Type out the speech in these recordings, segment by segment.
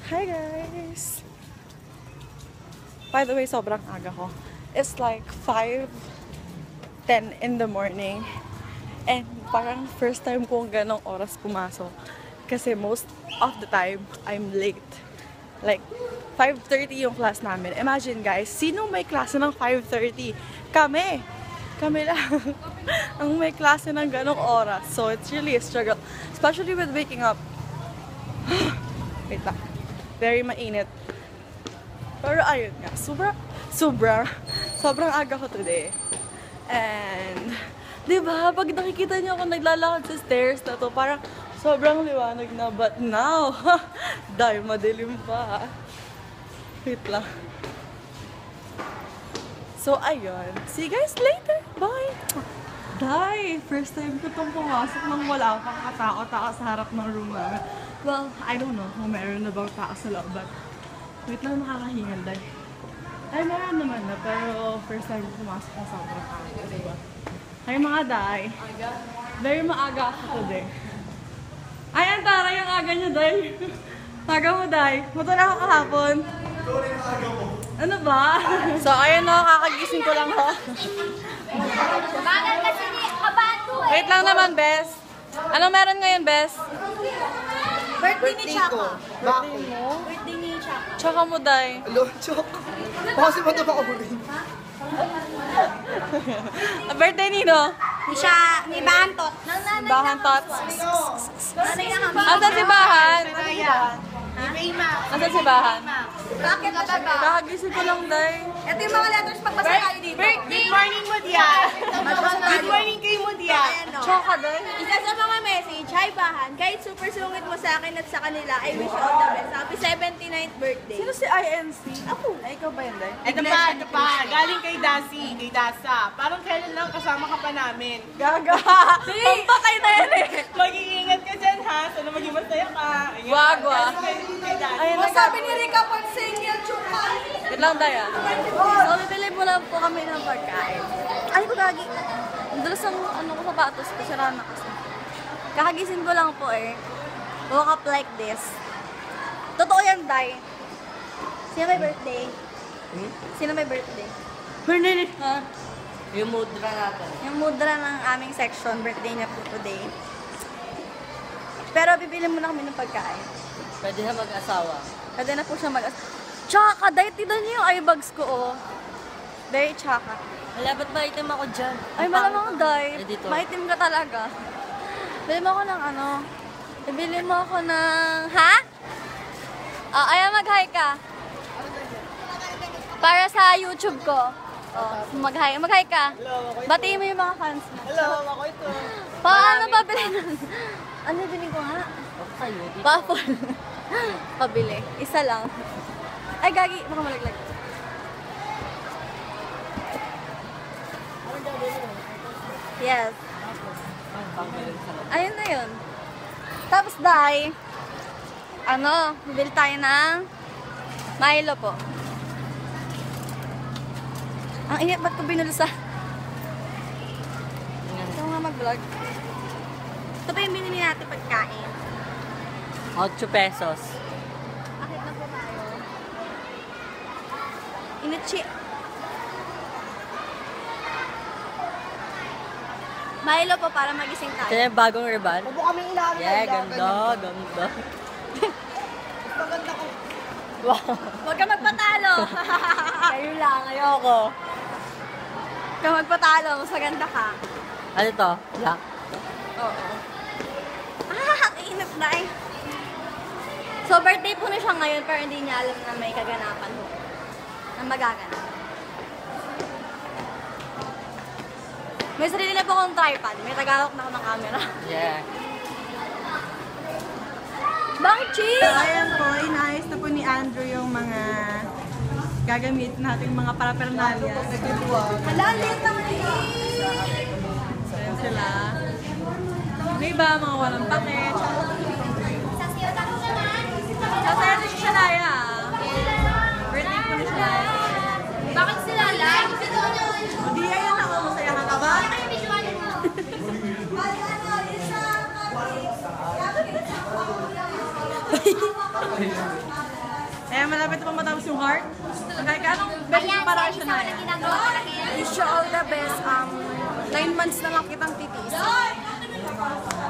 Hi guys! By the way, sobrang aga ko. It's like 5:10 in the morning. And parang first time kong ganong oras pumasok. Kasi most of the time, I'm late. Like, 5:30 yung class namin. Imagine guys, sino may klase ng 5:30? Kami! Kami lang ang may klase ng ganong oras. So, it's really a struggle. Especially with waking up. Wait lang. Very mainit. Pero ayun nga, sobrang aga ko today. And, di ba, pag nakikita niyo ako naglalakad sa stairs na to, parang sobrang liwanag na. But now, dahil madilim pa. Wait lang. So, ayun. See you guys later. Bye! Day! First time ko itong pumasok nang wala pang katao-tao sa harap ng room namin. Well, I don't know kung meron na bang tao sa loob, but wait lang, nakakahingal, Day. Ay, meron naman na, pero first time ko pumasok na sobrang aga, diba? Ay, mga Day. Very maaga ako today. Ay, ang taray ang aga niyo, Day. Taga mo, Day. Matala ako kahapon. Ano ba? So, ayun no, kakagising ko lang ho. Bagal kasi ni Kabato eh. Wait lang naman, Bes. Anong meron ngayon, Bes? Birthday ni Chaka. Bakit? Birthday ni Chaka. Tsaka mo, Day. Alo, chok. Bakit ba ito ba uli? Birthday nino? Ni siya, ni Bahantot. Bahan Tots. Nanay na kami. Asan si Bahan? Ni Mayma. Asan si Bahan? Bakit ba siya ba? Kakagising ko lang, Day. Ito yung mga letters magbasa tayo dito. Good morning mo diyan. Good morning kay mo diyan. Tsaka, Day. Isa sa mga message, Hi Bahan, kahit super sungit mo sa akin at sa kanila, I wish you all the best. Happy 79th birthday. Sino si INC? Ako. Ay, ikaw ba yun, Day? Ito pa. Galing kay Dasa. Parang kailan lang kasama ka pa namin. Gaga! Pampatay na yan eh! Mag-iingat ka dyan ha. Sana maging masaya ka. Wag. Kay Dasa. Ayun na, Sabi ni Rica Pansengel, Chuka. wait lang, Day, ah. So, bibili mo lang po kami ng pagkain. Ay, ko gagi. Ang dalas ang ko sapatos ko, sira na kasi. Kakagising ko lang po eh. Woke up like this. Totoo yan, Day. Sino may birthday? Sino may birthday? Birthday Ha? yung mudra natin. Yung mudra ng aming section, birthday niya po today. Pero bibili muna kami ng pagkain. Pwede na mag-asawa. Pwede na po siya Tsaka, Day, tignan niyo yung eye bags ko, oh. Day, tsaka. Wala, ba't maitim ako dyan? Ay, malamang, Day. Eh, dito. Maitim ka talaga. Bili mo ako ng ano? Bili mo ako ng... Ha? Ayaw, mag-hi ka. Para sa YouTube ko. Oh, mag-hi. Mag-hi ka. Batiin mo yung mga fans mo. Hello, ako ito. Paano ba bilhin? Ano bilhin ko nga? Sa'yo. Waffle. Pabili. Isa lang. Ay, gagi. Baka malaglag. Yes. Ayun na yun. Tapos, Day, bibili tayo ng Milo po. Ang init, ba't ko binulsa? Ito nga mag-vlog. Ito pa yung binili natin pagkain. 8 pesos. Akit na po tayo. Initchi. Milo po para magising Ito tayo. yung bagong ribbon. Huwag kami ilalim. Yeah, ganda. Maganda ko. Wow. Huwag ka magpatalo. Kayo lang, ayoko. Huwag ka magpatalo. Mas maganda ka. Ano to? Black. Oo. Init na eh. So, birthday po na siya ngayon pero hindi niya alam na may kaganapan po. Na magaganap. May sarili na po akong tripod. May tagalog na ako ng camera. Yeah. Bakit, Chi? Ayan po, inaayos na po ni Andrew yung mga gagamit nating mga paraphernalia. Malalit naman eh. Ayan sila. May iba, mga walang paket. Sasaya na si Shalaya. Birthday po ni Shalaya. Bakit sila live? Hindi, ayan ako. Masaya ka ba? Shania, malapit na pa matapos yung heart. Okay, anong best mo para kay Shania? Wish you all the best. 9 months na lang kitang titis.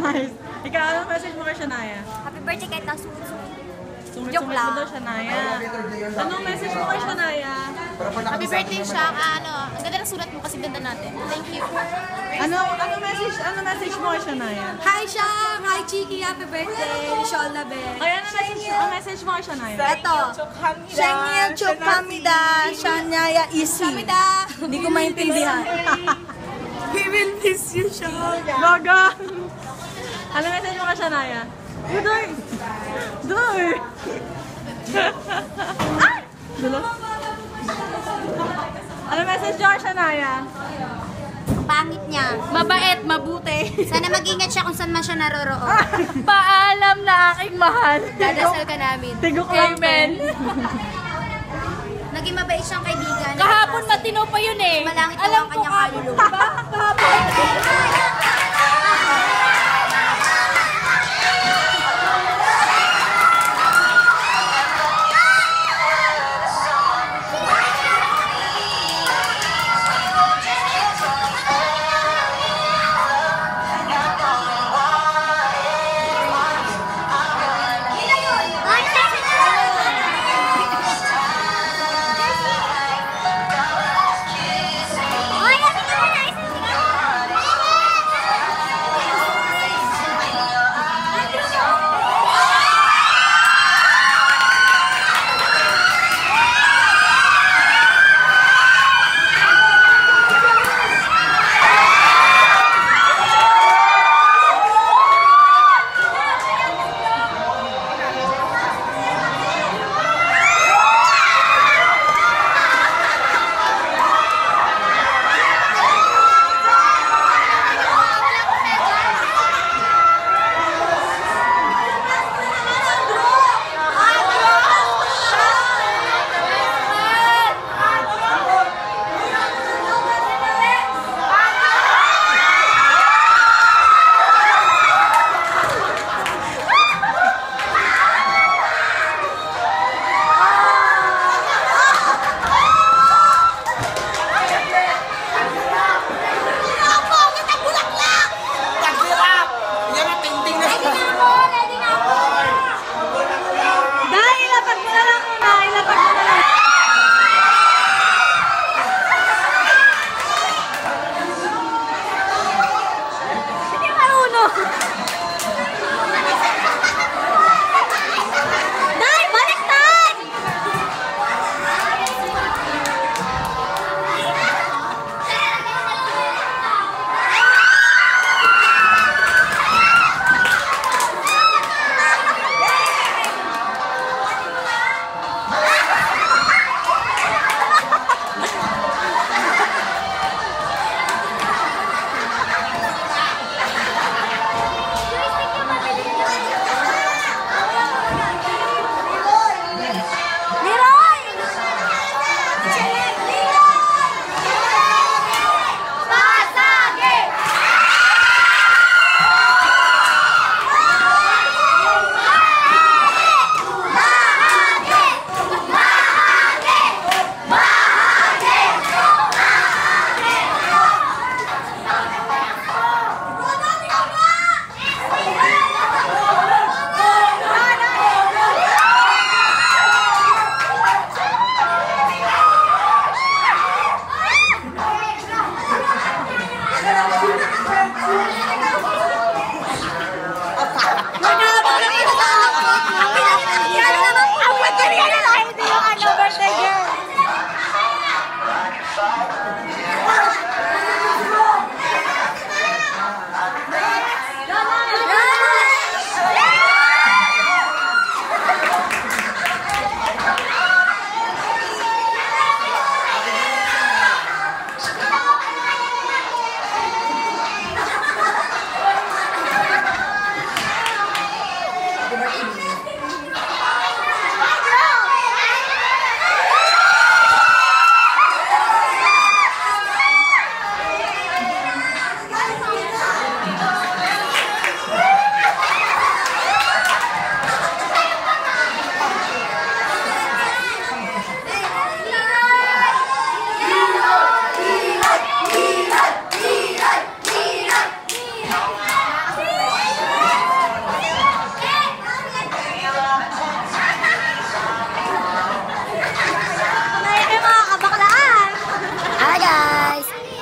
Nice. Ikaw, anong message mo kay Shania? Happy birthday kahit lang sumit-sumit. Sumit-sumit mo daw, Shania. Anong message mo kay Shania? Happy birthday siya. Ang ganda ng sulat mo kasi ganda natin. Thank you. Anong message mo kay Shania? Hi siya! Hi Chiki! Happy birthday! Wish you all the best. Kaya ang message mo kay Shania? Ito. Shenya Chokamida. Shanya Isi. Kamida. Hindi ko maintindihan. We will miss you, Shanya. Gaga! Ano message mo kay Shania? Doy! Doy! Ay! Dulo? Ano message mo kay Shania? Pangit niya. Mabait, mabuti. Sana mag-ingat siya kung saan man siya naroroon. Paalam na aking mahal. Dadasal ka namin. Tigok lang. Amen. Naging mabait siyang kaibigan. Kahapon matino pa yun eh. Malangit po Alam ang ko kanyang ka. kaluluwa.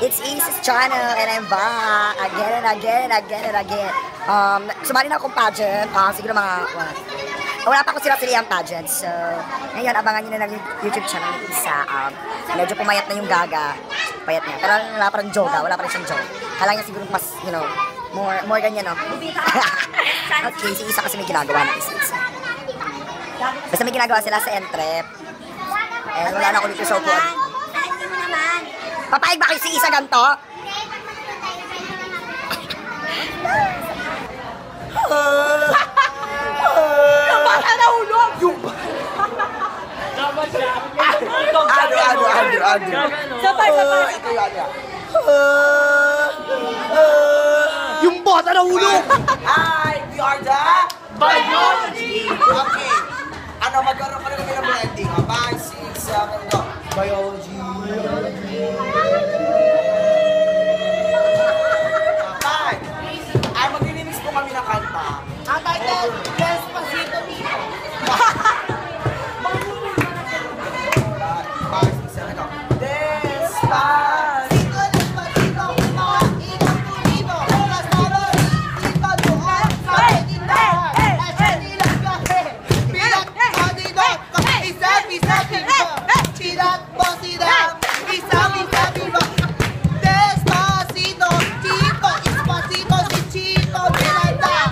It's Ace's channel and I'm back again and again and again and again. Sumali na akong pageant, siguro mga, wala pa ako sila-siliang pageant. So, ngayon, abangan nyo na ng YouTube channel ni Isa. Medyo pumayat na yung Gaga. Payat niya. Pero wala pa rin joga, wala pa rin siyang joke. Kala niya siguro mas, you know, more ganyan, no? Okay, si Isa kasi may ginagawa na Isa. Basta may ginagawa sila sa entrep. Eh, wala na ako dito sa upuan. Papayag ba kayo si Isa ganito? Yung bata na ulog! Sabay. Yung bata na ulog! Hi! We are the Biology! Okay. Ano, magkaroon ka na kami ng blending. 5, 6, 7, go. Biology. Five. Ay, maglilinis po kami ng kanta. Ang title, Despacito Dito. 5, 6, 7, go. Despacito, despacito, mga inang tulino. Kasama dito doon sa Pilipinas. Ese nilang gahe. Bilang kanino, isa-isa dito. Chilat po sila, isa-isa dito. Despacito, Chito, Espacito, si Chito Miranda.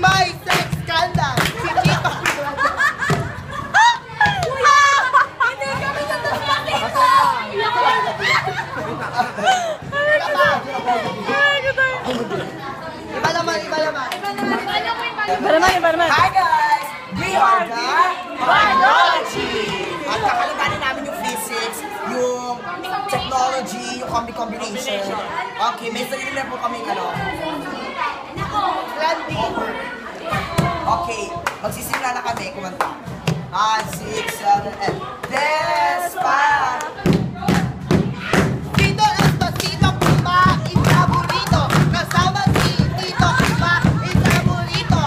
May sex scandal, si Chito Miranda. Hindi kami sa Despacito! Iba naman. Hi guys! We are the Biology! At kakalibanin namin yung physics, yung technology, yung combination. Okay, may sarili na po kami Okay, magsisimula na kami kumanta. 5, 6, 7, and Despa! Dito, Espacito, kumain sa burrito. Kasama si Tito, kumain sa burrito.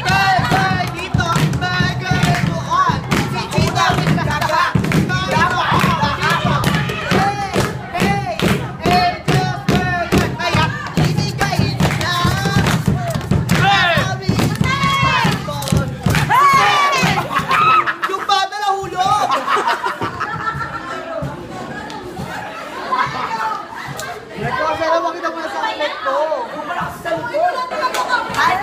Burger dito, burger buon. Si Tito, Miranda, Mama, Bahama. Hey, just burger. Kaya, ibigay na. Sabi, yung bata na hulog! Nagkakasara mo kita muna sa ulit ko. Hi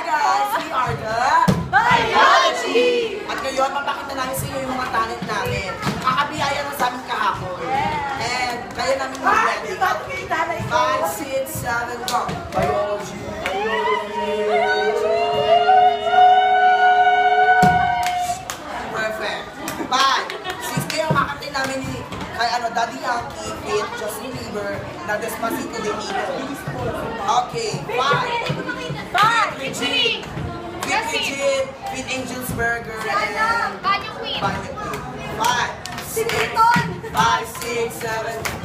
guys! We are the Biology! At ngayon, mapakita namin sa inyo yung mga talent namin. Kakabiyaya na sa amin kahapon. And kaya namin mag-ready. 5, 6, 7, go! Biology! Perfect. 5, 6, kayo kakantay namin ni Daddy Yankee, Faith, Justin Bieber, na Despacito de Nito. Okay, 5. Regine, Fit Angel's Burger, and Banyo Queen. 5, 6, 7,